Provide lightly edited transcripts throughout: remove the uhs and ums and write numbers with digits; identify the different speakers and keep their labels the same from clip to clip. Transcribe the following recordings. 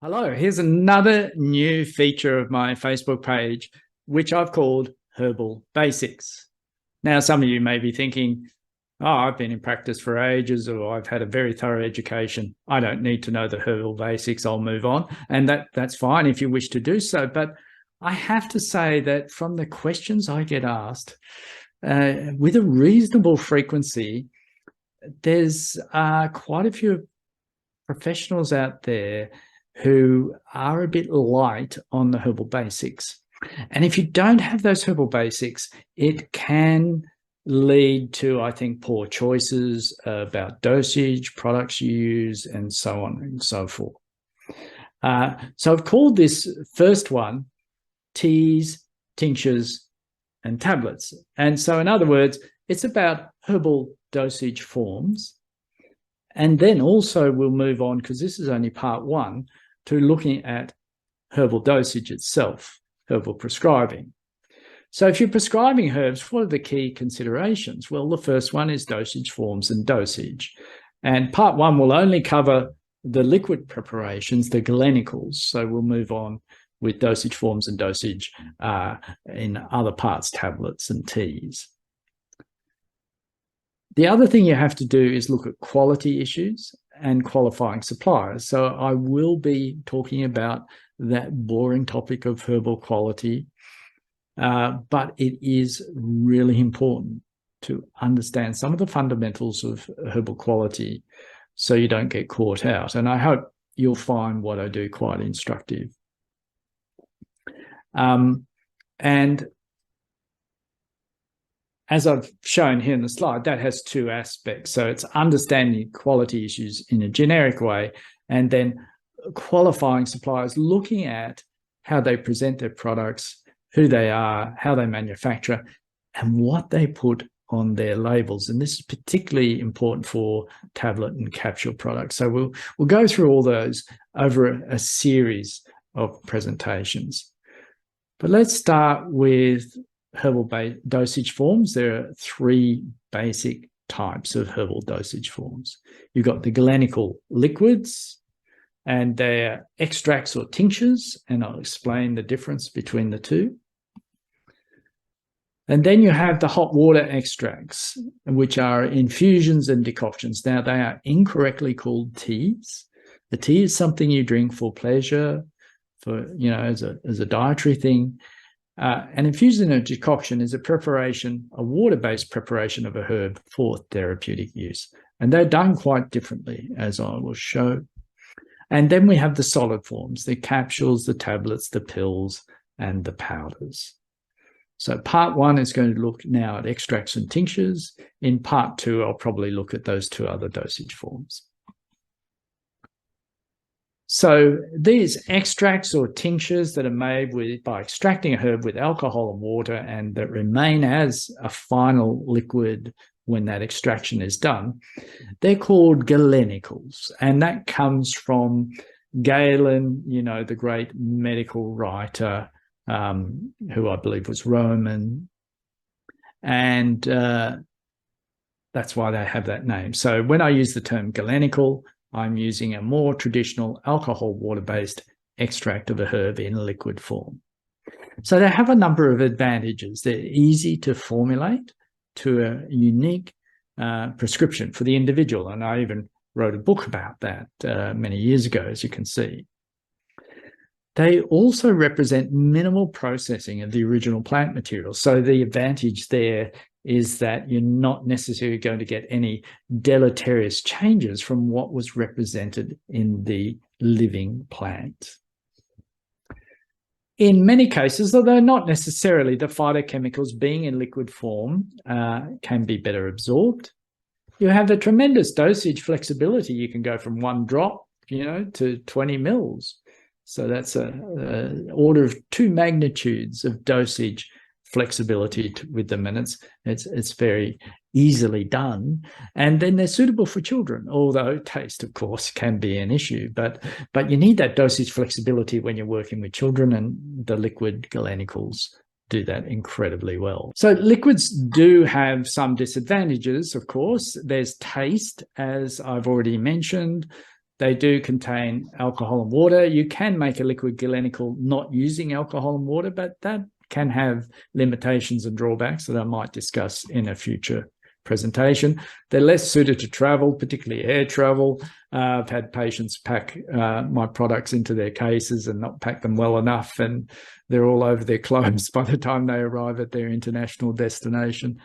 Speaker 1: Hello, here's another new feature of my Facebook page, which I've called Herbal Basics. Now, some of you may be thinking, oh, I've been in practice for ages, or I've had a very thorough education. I don't need to know the herbal basics. I'll move on. And that's fine if you wish to do so. But I have to say that from the questions I get asked, with a reasonable frequency, there's quite a few professionals out there who are a bit light on the herbal basics. And if you don't have those herbal basics, it can lead to, I think, poor choices about dosage, products you use, and so on and so forth. So I've called this first one teas, tinctures, and tablets. And so in other words, it's about herbal dosage forms. And then also we'll move on, because this is only part one, to looking at herbal dosage itself, herbal prescribing. So if you're prescribing herbs, what are the key considerations? Well, the first one is dosage forms and dosage. And part one will only cover the liquid preparations, the galenicals. So we'll move on with dosage forms and dosage in other parts, tablets and teas. The other thing you have to do is look at quality issues and qualifying suppliers. So I will be talking about that boring topic of herbal quality, but it is really important to understand some of the fundamentals of herbal quality so you don't get caught out. And I hope you'll find what I do quite instructive. And as I've shown here in the slide, that has two aspects. So it's understanding quality issues in a generic way, and then qualifying suppliers, looking at how they present their products, who they are, how they manufacture, and what they put on their labels. And this is particularly important for tablet and capsule products. So we'll go through all those over a series of presentations. But let's start with herbal dosage forms. There are three basic types of herbal dosage forms. You've got the galenical liquids, and they're extracts or tinctures, and I'll explain the difference between the two. And then you have the hot water extracts, which are infusions and decoctions. Now, they are incorrectly called teas. The tea is something you drink for pleasure, for, as a dietary thing. An infusion and decoction is a water-based preparation of a herb for therapeutic use. And they're done quite differently, as I will show. And then we have the solid forms, the capsules, the tablets, the pills, and the powders. So part one is going to look now at extracts and tinctures. In part two, I'll probably look at those two other dosage forms. So these extracts or tinctures that are made by extracting a herb with alcohol and water, and that remain as a final liquid when that extraction is done, they're called galenicals. And that comes from Galen, the great medical writer, who I believe was Roman. And that's why they have that name. So when I use the term galenical, I'm using a more traditional alcohol water-based extract of a herb in liquid form. So they have a number of advantages. They're easy to formulate to a unique prescription for the individual. And I even wrote a book about that many years ago, as you can see. They also represent minimal processing of the original plant material. So the advantage there is that you're not necessarily going to get any deleterious changes from what was represented in the living plant. In many cases, although not necessarily, the phytochemicals being in liquid form can be better absorbed. You have a tremendous dosage flexibility. You can go from 1 drop, to 20 mils. So that's an order of 2 magnitudes of dosage flexibility with them, and it's very easily done. And then they're suitable for children, although taste, of course, can be an issue. But you need that dosage flexibility when you're working with children, and the liquid galenicals do that incredibly well. So liquids do have some disadvantages, of course. There's taste, as I've already mentioned. They do contain alcohol and water. You can make a liquid galenical not using alcohol and water, but that can have limitations and drawbacks that I might discuss in a future presentation. They're less suited to travel, particularly air travel. I've had patients pack my products into their cases and not pack them well enough, and they're all over their clothes by the time they arrive at their international destination.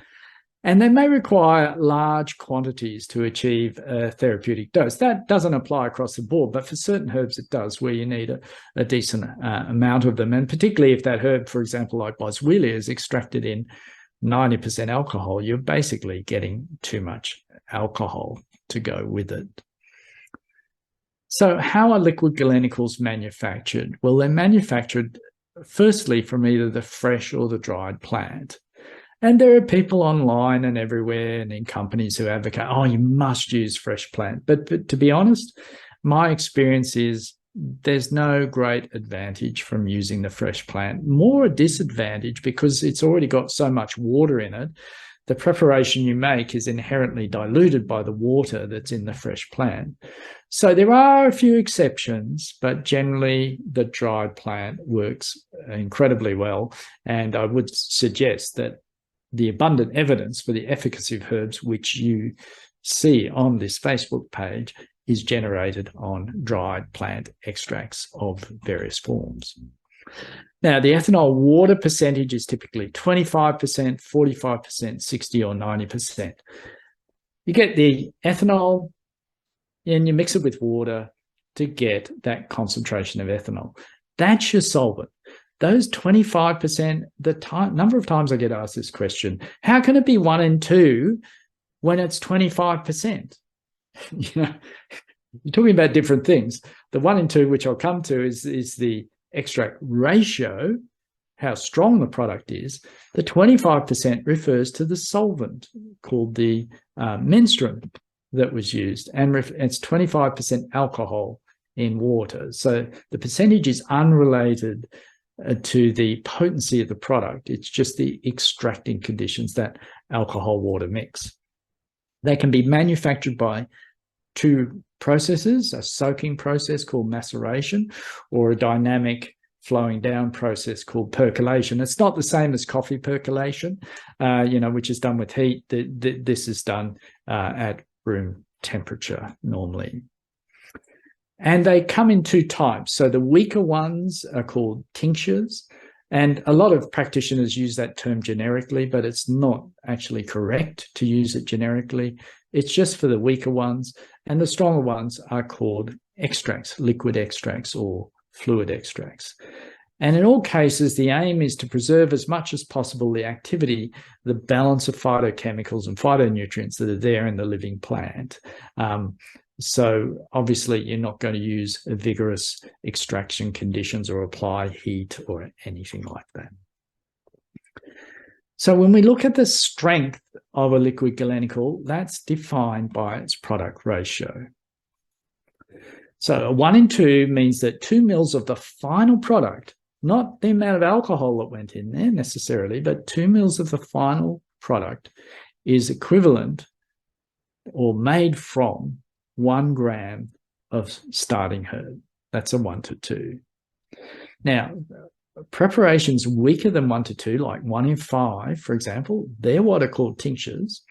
Speaker 1: And they may require large quantities to achieve a therapeutic dose. That doesn't apply across the board, but for certain herbs it does, where you need a decent amount of them. And particularly if that herb, for example, like boswellia, is extracted in 90% alcohol, you're basically getting too much alcohol to go with it. So how are liquid galenicals manufactured? Well, they're manufactured firstly from either the fresh or the dried plant. And there are people online and everywhere and in companies who advocate, oh, you must use fresh plant. But to be honest, my experience is there's no great advantage from using the fresh plant, more a disadvantage because it's already got so much water in it. The preparation you make is inherently diluted by the water that's in the fresh plant. So there are a few exceptions, but generally the dried plant works incredibly well. And I would suggest that the abundant evidence for the efficacy of herbs, which you see on this Facebook page, is generated on dried plant extracts of various forms. Now, the ethanol water percentage is typically 25%, 45%, 60 or 90%. You get the ethanol and you mix it with water to get that concentration of ethanol. That's your solvent. Those 25%, number of times I get asked this question, how can it be 1 in 2 when it's 25%? You know, you're talking about different things. The 1 in 2, which I'll come to, is the extract ratio, how strong the product is. The 25% refers to the solvent called the menstruum that was used, and it's 25% alcohol in water. So the percentage is unrelated to the potency of the product. It's just the extracting conditions, that alcohol water mix. They can be manufactured by 2 processes, a soaking process called maceration or a dynamic flowing down process called percolation. It's not the same as coffee percolation, which is done with heat. This is done at room temperature normally. And they come in 2 types. So the weaker ones are called tinctures. And a lot of practitioners use that term generically, but it's not actually correct to use it generically. It's just for the weaker ones. And the stronger ones are called extracts, liquid extracts or fluid extracts. And in all cases, the aim is to preserve as much as possible the activity, the balance of phytochemicals and phytonutrients that are there in the living plant. So obviously you're not going to use vigorous extraction conditions or apply heat or anything like that. So when we look at the strength of a liquid galenical, that's defined by its product ratio. So a 1 in 2 means that 2 mils of the final product, not the amount of alcohol that went in there necessarily, but 2 mils of the final product is equivalent or made from 1 gram of starting herb. That's a 1 to 2. Now, preparations weaker than 1 to 2, like 1 in 5, for example, they're what are called tinctures,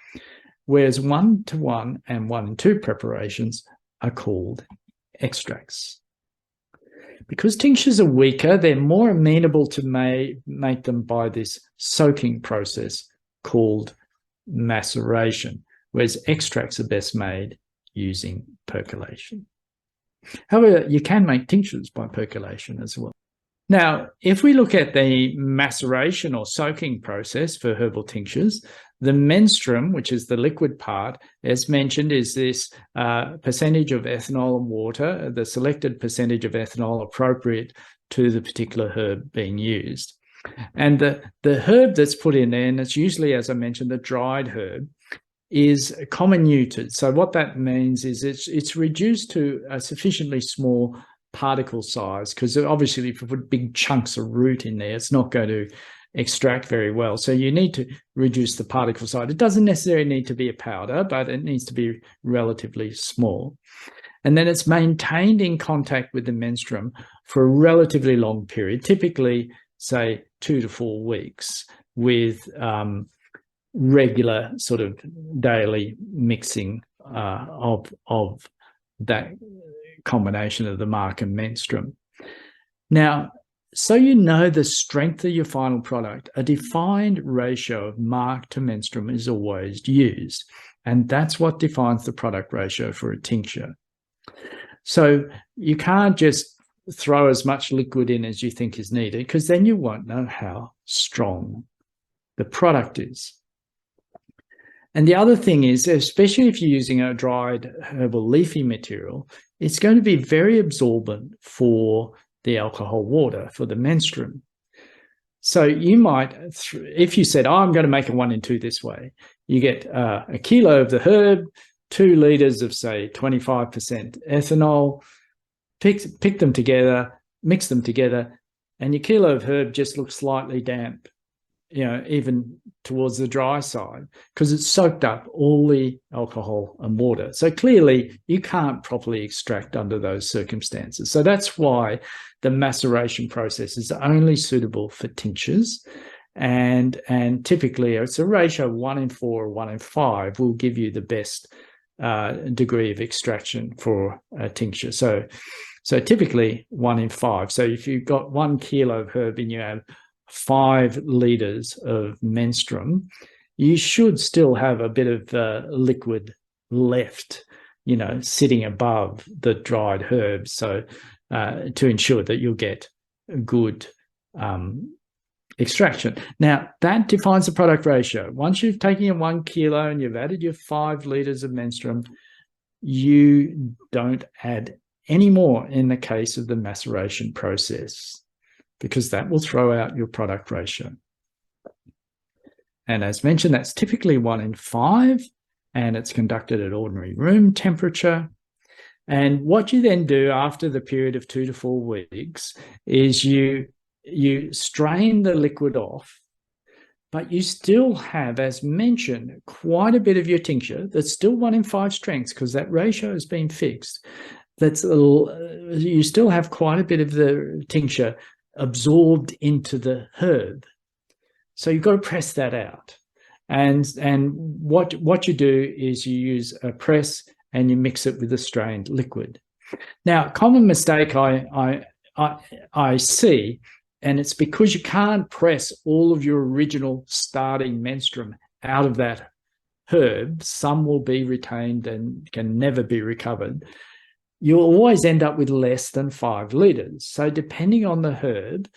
Speaker 1: whereas 1 to 1 and 1 in 2 preparations are called extracts. Because tinctures are weaker, they're more amenable to make them by this soaking process called maceration, whereas extracts are best made using percolation. However, you can make tinctures by percolation as well. Now, if we look at the maceration or soaking process for herbal tinctures, the menstruum, which is the liquid part, as mentioned, is this percentage of ethanol and water, the selected percentage of ethanol appropriate to the particular herb being used. And the herb that's put in there, and it's usually, as I mentioned, the dried herb, is comminuted. So what that means is it's reduced to a sufficiently small particle size, because obviously if you put big chunks of root in there, it's not going to extract very well. So you need to reduce the particle size. It doesn't necessarily need to be a powder, but it needs to be relatively small. And then it's maintained in contact with the menstruum for a relatively long period, typically, say, 2 to 4 weeks, with regular sort of daily mixing of that combination of the mark and menstruum. Now, so you know the strength of your final product, a defined ratio of mark to menstruum is always used. And that's what defines the product ratio for a tincture. So you can't just throw as much liquid in as you think is needed, because then you won't know how strong the product is. And the other thing is, especially if you're using a dried herbal leafy material, it's going to be very absorbent for the alcohol water, for the menstruum. So you might, if you said, oh, I'm going to make a 1 in 2 this way, you get a kilo of the herb, 2 liters of, say, 25% ethanol, pick them together, mix them together, and your kilo of herb just looks slightly damp, even towards the dry side, because it's soaked up all the alcohol and water. So clearly you can't properly extract under those circumstances. So that's why the maceration process is only suitable for tinctures. And typically it's a ratio 1 in 4 or 1 in 5 will give you the best degree of extraction for a tincture. So typically 1 in 5. So if you've got 1 kilo of herb and you have 5 liters of menstruum, you should still have a bit of liquid left, sitting above the dried herbs, so to ensure that you'll get good extraction. Now, that defines the product ratio. Once you've taken your 1 kilo and you've added your 5 liters of menstruum, you don't add any more in the case of the maceration process, because that will throw out your product ratio. And as mentioned, that's typically 1 in 5, and it's conducted at ordinary room temperature. And what you then do after the period of 2 to 4 weeks is you strain the liquid off, but you still have, as mentioned, quite a bit of your tincture that's still 1 in 5 strengths, because that ratio has been fixed. You still have quite a bit of the tincture absorbed into the herb. So you've got to press that out. And what you do is you use a press and you mix it with the strained liquid. Now, a common mistake I see, and it's because you can't press all of your original starting menstruum out of that herb. Some will be retained and can never be recovered. You'll always end up with less than 5 liters. So depending on the herb,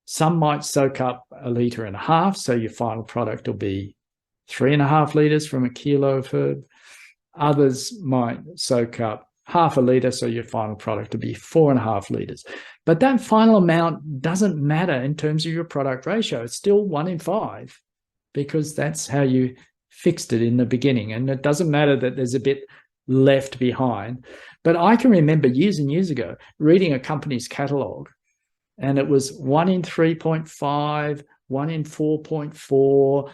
Speaker 1: some might soak up 1.5 liters, so your final product will be 3.5 liters from a kilo of herb. Others might soak up 0.5 liter, so your final product will be 4.5 liters. But that final amount doesn't matter in terms of your product ratio. It's still 1 in 5, because that's how you fixed it in the beginning. And it doesn't matter that there's a bit left behind. But I can remember years and years ago reading a company's catalog, and it was 1 in 3.5, 1 in 4.4,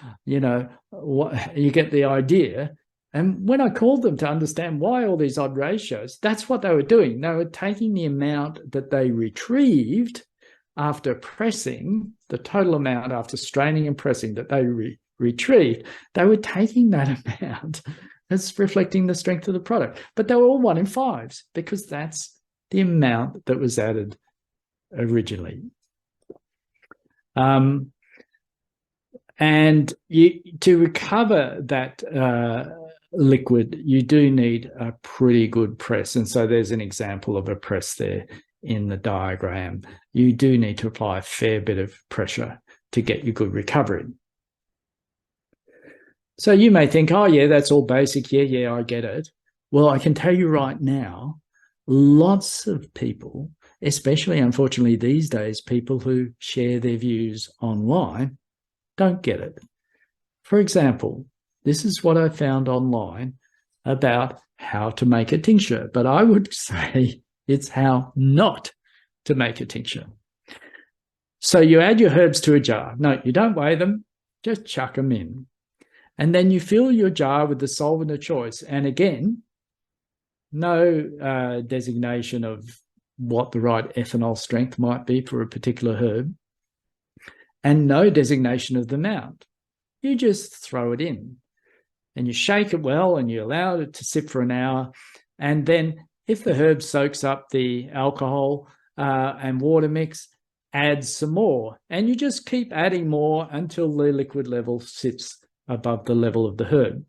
Speaker 1: you get the idea. And when I called them to understand why all these odd ratios, that's what they were doing. They were taking the amount that they retrieved after pressing, the total amount after straining and pressing that they retrieved, they were taking that amount as reflecting the strength of the product. But they were all 1 in 5s, because that's the amount that was added originally. And to recover that liquid, you do need a pretty good press. And so there's an example of a press there in the diagram. You do need to apply a fair bit of pressure to get your good recovery. So you may think, oh, yeah, that's all basic. Yeah, I get it. Well, I can tell you right now, lots of people, especially, unfortunately, these days, people who share their views online, don't get it. For example, this is what I found online about how to make a tincture, but I would say it's how not to make a tincture. So you add your herbs to a jar. No, you don't weigh them, just chuck them in. And then you fill your jar with the solvent of choice. And again, no designation of what the right ethanol strength might be for a particular herb, and no designation of the amount. You just throw it in and you shake it well and you allow it to sit for an hour. And then if the herb soaks up the alcohol and water mix, add some more. And you just keep adding more until the liquid level sits above the level of the herb.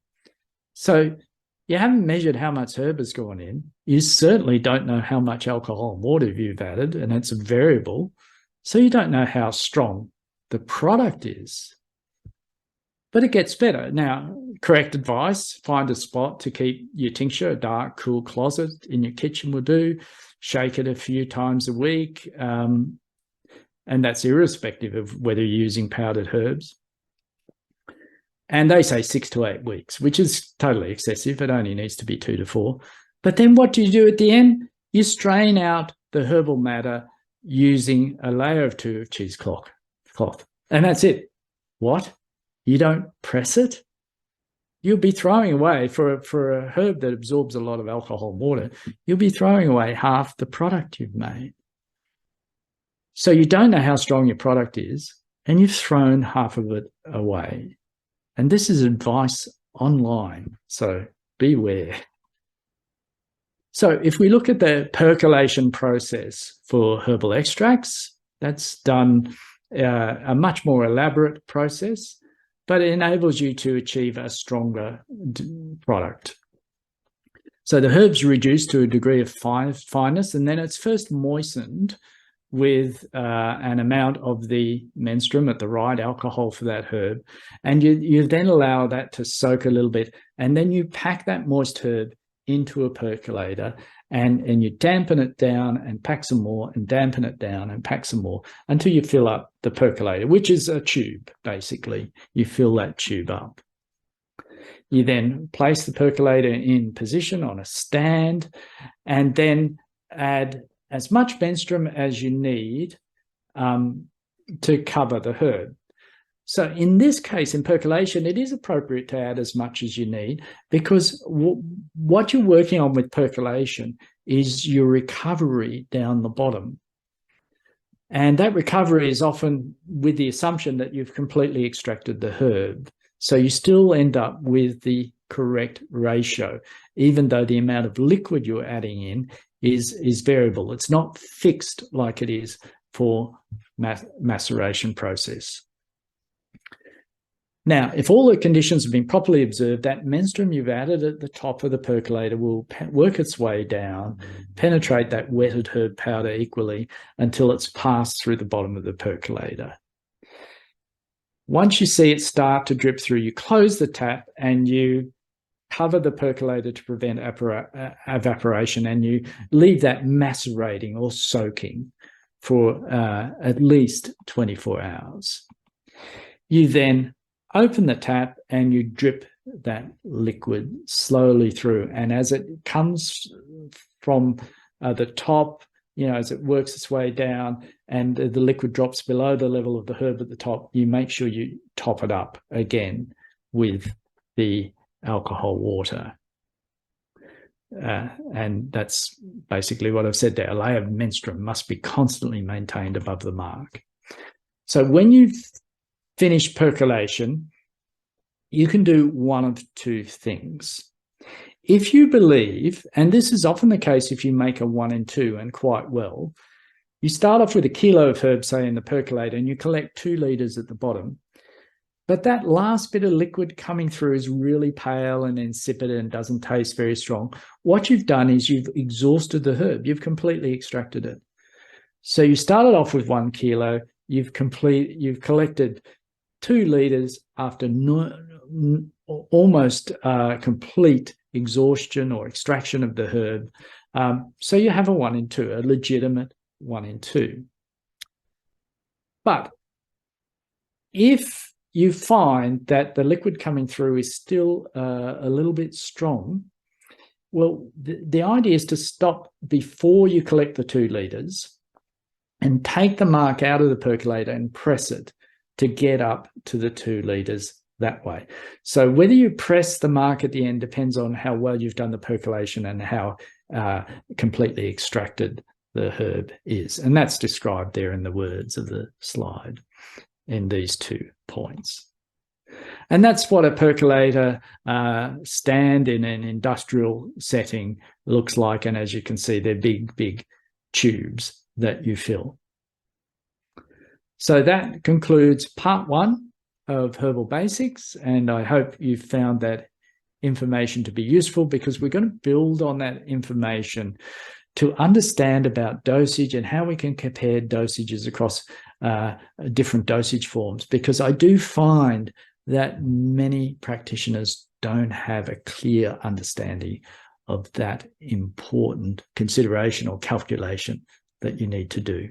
Speaker 1: So you haven't measured how much herb has gone in. You certainly don't know how much alcohol and water you've added, and it's a variable. So you don't know how strong the product is. But it gets better. Now, correct advice, find a spot to keep your tincture, a dark, cool closet in your kitchen will do. Shake it a few times a week. And that's irrespective of whether you're using powdered herbs. And they say 6 to 8 weeks, which is totally excessive. It only needs to be 2 to 4. But then what do you do at the end? You strain out the herbal matter using a layer of 2 of cheesecloth. And that's it. What? You don't press it? You'll be throwing away, for a herb that absorbs a lot of alcohol and water, you'll be throwing away half the product you've made. So you don't know how strong your product is, and you've thrown half of it away. And this is advice online, so beware. So if we look at the percolation process for herbal extracts, that's done a much more elaborate process, but it enables you to achieve a stronger product. So the herb's reduced to a degree of fineness, and then it's first moistened with an amount of the menstruum at the right alcohol for that herb. And you then allow that to soak a little bit, and then you pack that moist herb into a percolator, and you dampen it down and pack some more, and dampen it down and pack some more until you fill up the percolator, which is a tube, basically. You fill that tube up. You then place the percolator in position on a stand, and then add as much menstruum as you need to cover the herb. So in this case, in percolation, it is appropriate to add as much as you need, because what you're working on with percolation is your recovery down the bottom. And that recovery is often with the assumption that you've completely extracted the herb. So you still end up with the correct ratio, even though the amount of liquid you're adding in is variable. It's not fixed like it is for maceration process. Now, if all the conditions have been properly observed, that menstruum you've added at the top of the percolator will work its way down, penetrate that wetted herb powder equally until it's passed through the bottom of the percolator. Once you see it start to drip through, you close the tap and you cover the percolator to prevent evaporation, and you leave that macerating or soaking for at least 24 hours. You then open the tap and you drip that liquid slowly through. And as it comes from the top, as it works its way down and the liquid drops below the level of the herb at the top, you make sure you top it up again with the alcohol water. And that's basically what I've said there. A layer of menstruum must be constantly maintained above the mark. So when you've finished percolation, you can do one of two things. If you believe, and this is often the case if you make a 1 in 2 and quite well, you start off with a kilo of herb, say, in the percolator, and you collect 2 litres at the bottom. But that last bit of liquid coming through is really pale and insipid and doesn't taste very strong. What you've done is you've exhausted the herb. You've completely extracted it. So you started off with 1 kilo. You've collected 2 litres after almost complete exhaustion or extraction of the herb. So you have a 1 in 2, a legitimate 1 in 2. But if you find that the liquid coming through is still a little bit strong, well, the idea is to stop before you collect the 2 litres and take the mark out of the percolator and press it to get up to the 2 litres that way. So whether you press the mark at the end depends on how well you've done the percolation and how completely extracted the herb is. And that's described there in the words of the slide in these 2 points. And that's what a percolator stand in an industrial setting looks like. And as you can see, they're big, big tubes that you fill. So that concludes part 1 of Herbal Basics. And I hope you've found that information to be useful, because we're going to build on that information to understand about dosage and how we can compare dosages across different dosage forms, because I do find that many practitioners don't have a clear understanding of that important consideration or calculation that you need to do.